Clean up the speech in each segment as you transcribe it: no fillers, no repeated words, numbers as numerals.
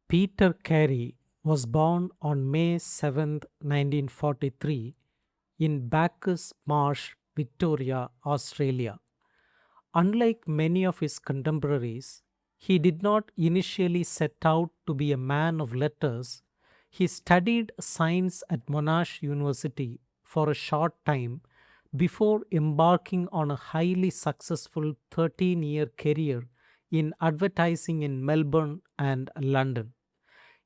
Peter Carey was born on May 7, 1943, in Bacchus Marsh, Victoria, Australia. Unlike many of his contemporaries, he did not initially set out to be a man of letters. He studied science at Monash University for a short time before embarking on a highly successful 13-year career in advertising in Melbourne and London.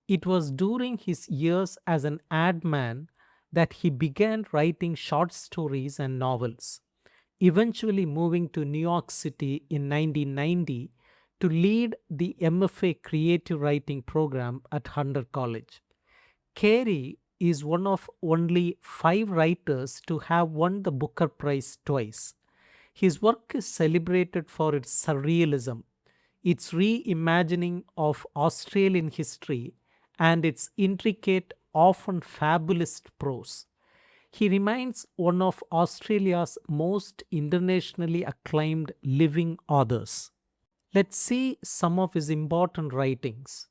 It was during his years as an ad man that he began writing short stories and novels, eventually moving to New York City in 1990 to lead the MFA Creative Writing program at Hunter College. Carey is one of only 5 writers to have won the Booker Prize twice. His work is celebrated for its surrealism, its reimagining of Australian history, and its intricate, often fabulous prose. He remains one of Australia's most internationally acclaimed living authors. Let's see some of his important writings.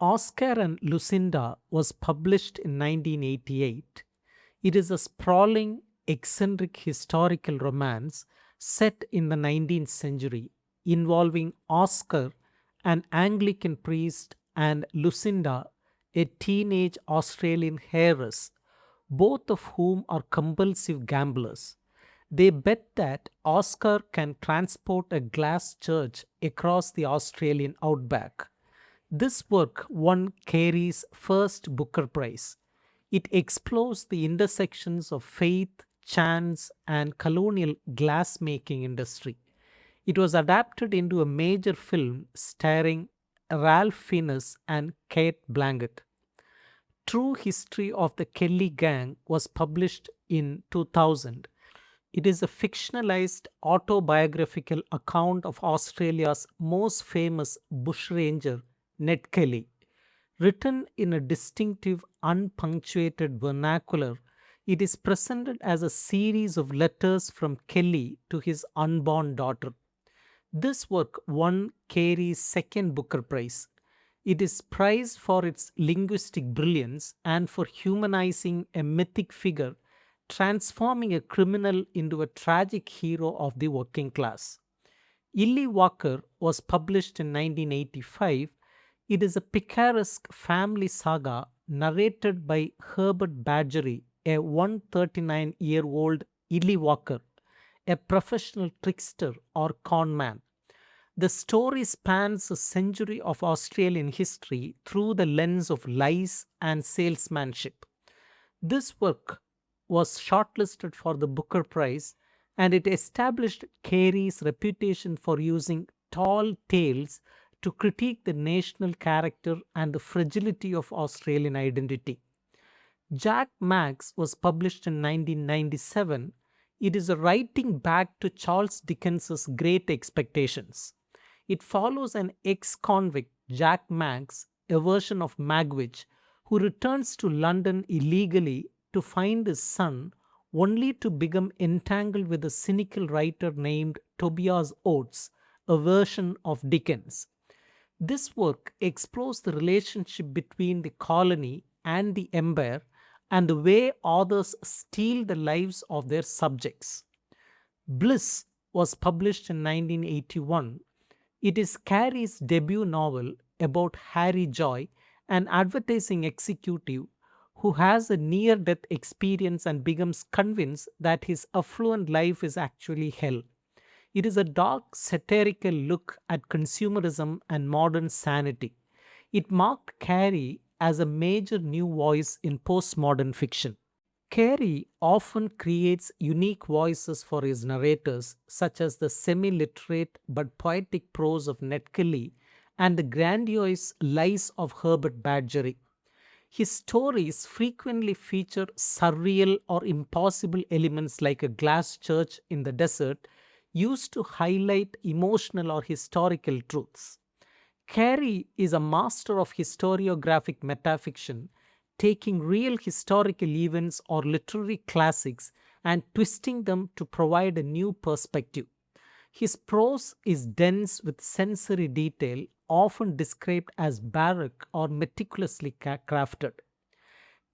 Oscar and Lucinda was published in 1988. It is a sprawling, eccentric historical romance set in the 19th century involving Oscar, an Anglican priest, and Lucinda, a teenage Australian heiress, both of whom are compulsive gamblers. They bet that Oscar can transport a glass church across the Australian outback. This work won Carey's first Booker Prize. It explores the intersections of faith, chance, and colonial glassmaking industry. It was adapted into a major film starring Ralph Fiennes and Kate Blanchett. True History of the Kelly Gang was published in 2000. It is a fictionalized autobiographical account of Australia's most famous bushranger, Ned Kelly. Written in a distinctive, unpunctuated vernacular, it is presented as a series of letters from Kelly to his unborn daughter. This work won Carey's second Booker Prize. It is prized for its linguistic brilliance and for humanizing a mythic figure, transforming a criminal into a tragic hero of the working class. Illy Walker was published in 1985. It is a picaresque family saga narrated by Herbert Badgery, a 139-year-old Illy Walker, a professional trickster or conman. The story spans a century of Australian history through the lens of lies and salesmanship. This work was shortlisted for the Booker Prize, and it established Carey's reputation for using tall tales to critique the national character and the fragility of Australian identity. Jack Max was published in 1997. It is a writing back to Charles Dickens's Great Expectations. It follows an ex-convict, Jack Max, a version of Magwitch, who returns to London illegally to find his son, only to become entangled with a cynical writer named Tobias Oates, a version of Dickens. This work explores the relationship between the colony and the empire and the way authors steal the lives of their subjects. Bliss was published in 1981. It is Carey's debut novel about Harry Joy, an advertising executive who has a near death experience and becomes convinced that his affluent life is actually hell. It is a dark, satirical look at consumerism and modern sanity. It marked Carey as a major new voice in postmodern fiction. Carey often creates unique voices for his narrators, such as the semi literate but poetic prose of Ned Kelly and the grandiose lies of Herbert Badgery. His stories frequently feature surreal or impossible elements like a glass church in the desert used to highlight emotional or historical truths. Carey is a master of historiographic metafiction, taking real historical events or literary classics and twisting them to provide a new perspective. His prose is dense with sensory detail, often described as barrack or meticulously crafted.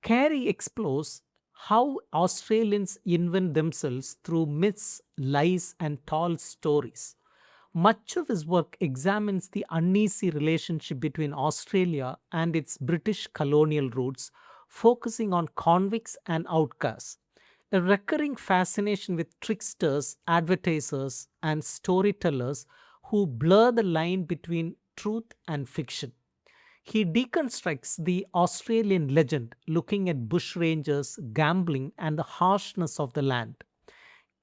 Carey explores how Australians invent themselves through myths, lies, and tall stories. Much of his work examines the uneasy relationship between Australia and its British colonial roots, focusing on convicts and outcasts. A recurring fascination with tricksters, advertisers, and storytellers who blur the line between truth and fiction. He deconstructs the Australian legend, looking at bushrangers, gambling, and the harshness of the land.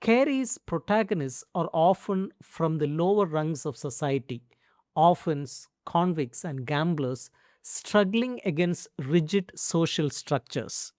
Carey's protagonists are often from the lower rungs of society, orphans, convicts, and gamblers struggling against rigid social structures.